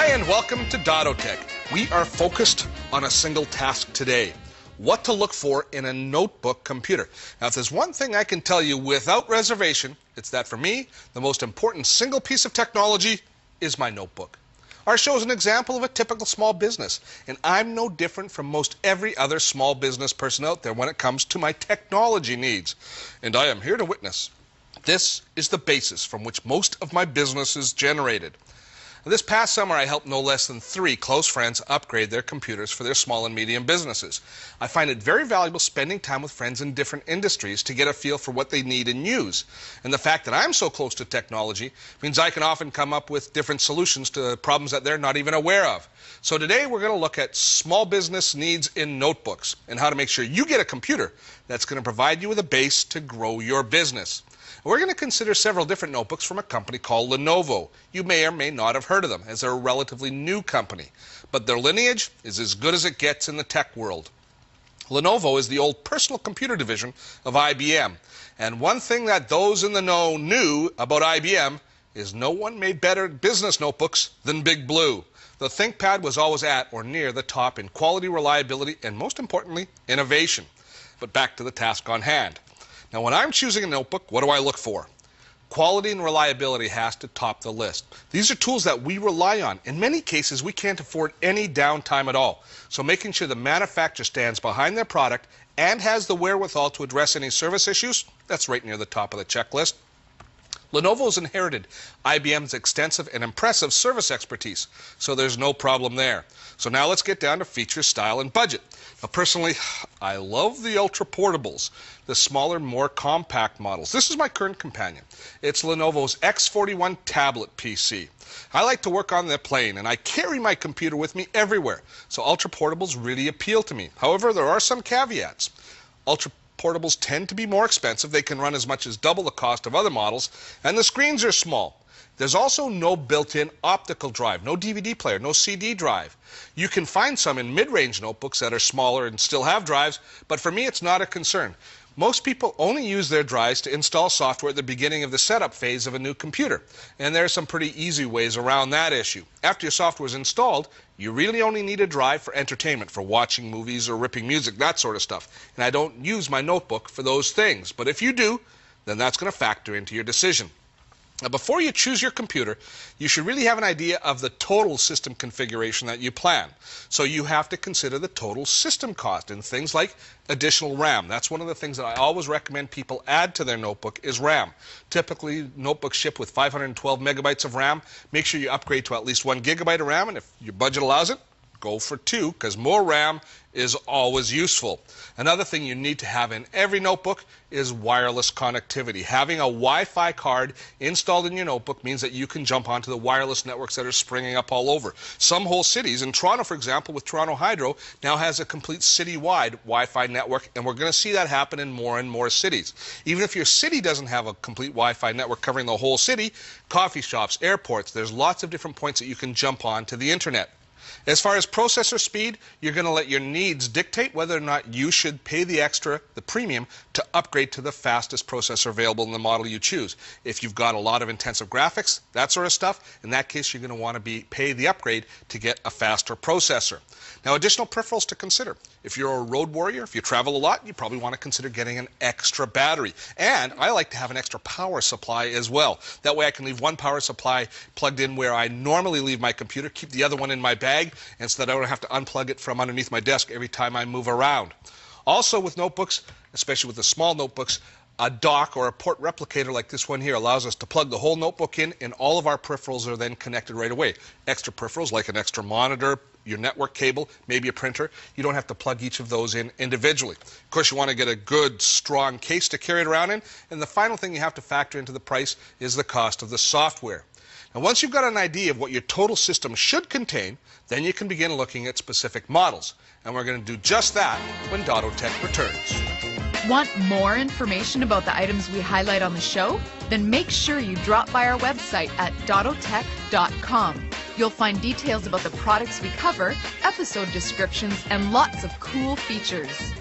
and welcome to Dotto Tech. We are focused on a single task today: what to look for in a notebook computer. Now, if there's one thing I can tell you without reservation, it's that for me, the most important single piece of technology is my notebook. Our show is an example of a typical small business, and I'm no different from most every other small business person out there when it comes to my technology needs. And I am here to witness. This is the basis from which most of my business is generated. This past summer, I helped no less than 3 close friends upgrade their computers for their small and medium businesses. I find it very valuable spending time with friends in different industries to get a feel for what they need and use. And the fact that I'm so close to technology means I can often come up with different solutions to problems that they're not even aware of. So today we're going to look at small business needs in notebooks and how to make sure you get a computer that's going to provide you with a base to grow your business. We're going to consider several different notebooks from a company called Lenovo. You may or may not have heard of them, as they're a relatively new company, but their lineage is as good as it gets in the tech world. Lenovo is the old personal computer division of IBM, and one thing that those in the know knew about IBM is no one made better business notebooks than Big Blue. The ThinkPad was always at or near the top in quality, reliability, and most importantly, innovation. But back to the task on hand. Now, when I'm choosing a notebook, what do I look for? Quality and reliability has to top the list. These are tools that we rely on. In many cases, we can't afford any downtime at all. So making sure the manufacturer stands behind their product and has the wherewithal to address any service issues, that's right near the top of the checklist. Lenovo's inherited IBM's extensive and impressive service expertise, so there's no problem there. So now let's get down to feature, style, and budget. Now, personally, I love the ultra portables, the smaller, more compact models. This is my current companion. It's Lenovo's X41 tablet PC. I like to work on the plane, and I carry my computer with me everywhere, so ultra portables really appeal to me. However, there are some caveats. Ultra portables tend to be more expensive. They can run as much as double the cost of other models, and the screens are small. There's also no built-in optical drive, no DVD player, no CD drive. You can find some in mid-range notebooks that are smaller and still have drives, but for me it's not a concern. Most people only use their drives to install software at the beginning of the setup phase of a new computer, and there are some pretty easy ways around that issue. After your software is installed, you really only need a drive for entertainment, for watching movies or ripping music, that sort of stuff. And I don't use my notebook for those things, but if you do, then that's going to factor into your decision. Now, before you choose your computer, you should really have an idea of the total system configuration that you plan. So you have to consider the total system cost and things like additional RAM. That's one of the things that I always recommend people add to their notebook is RAM. Typically, notebooks ship with 512 megabytes of RAM. Make sure you upgrade to at least 1 gigabyte of RAM, and if your budget allows it, go for 2, because more RAM is always useful. Another thing you need to have in every notebook is wireless connectivity. Having a Wi-Fi card installed in your notebook means that you can jump onto the wireless networks that are springing up all over. Some whole cities, in Toronto, for example, with Toronto Hydro, now has a complete city-wide Wi-Fi network, and we're going to see that happen in more and more cities. Even if your city doesn't have a complete Wi-Fi network covering the whole city, coffee shops, airports, there's lots of different points that you can jump on to the internet. As far as processor speed, you're going to let your needs dictate whether or not you should pay the extra, the premium, to upgrade to the fastest processor available in the model you choose. If you've got a lot of intensive graphics, that sort of stuff, in that case you're going to want to pay the upgrade to get a faster processor. Now, additional peripherals to consider. If you're a road warrior, if you travel a lot, you probably want to consider getting an extra battery. And I like to have an extra power supply as well. That way I can leave one power supply plugged in where I normally leave my computer, keep the other one in my bag, and so that I don't have to unplug it from underneath my desk every time I move around. Also with notebooks, especially with the small notebooks, a dock or a port replicator like this one here allows us to plug the whole notebook in, and all of our peripherals are then connected right away. Extra peripherals like an extra monitor, your network cable, maybe a printer, you don't have to plug each of those in individually. Of course, you want to get a good, strong case to carry it around in, and the final thing you have to factor into the price is the cost of the software. Now, once you've got an idea of what your total system should contain, then you can begin looking at specific models. And we're going to do just that when Dotto Tech returns. Want more information about the items we highlight on the show? Then make sure you drop by our website at dottotech.com. You'll find details about the products we cover, episode descriptions, and lots of cool features.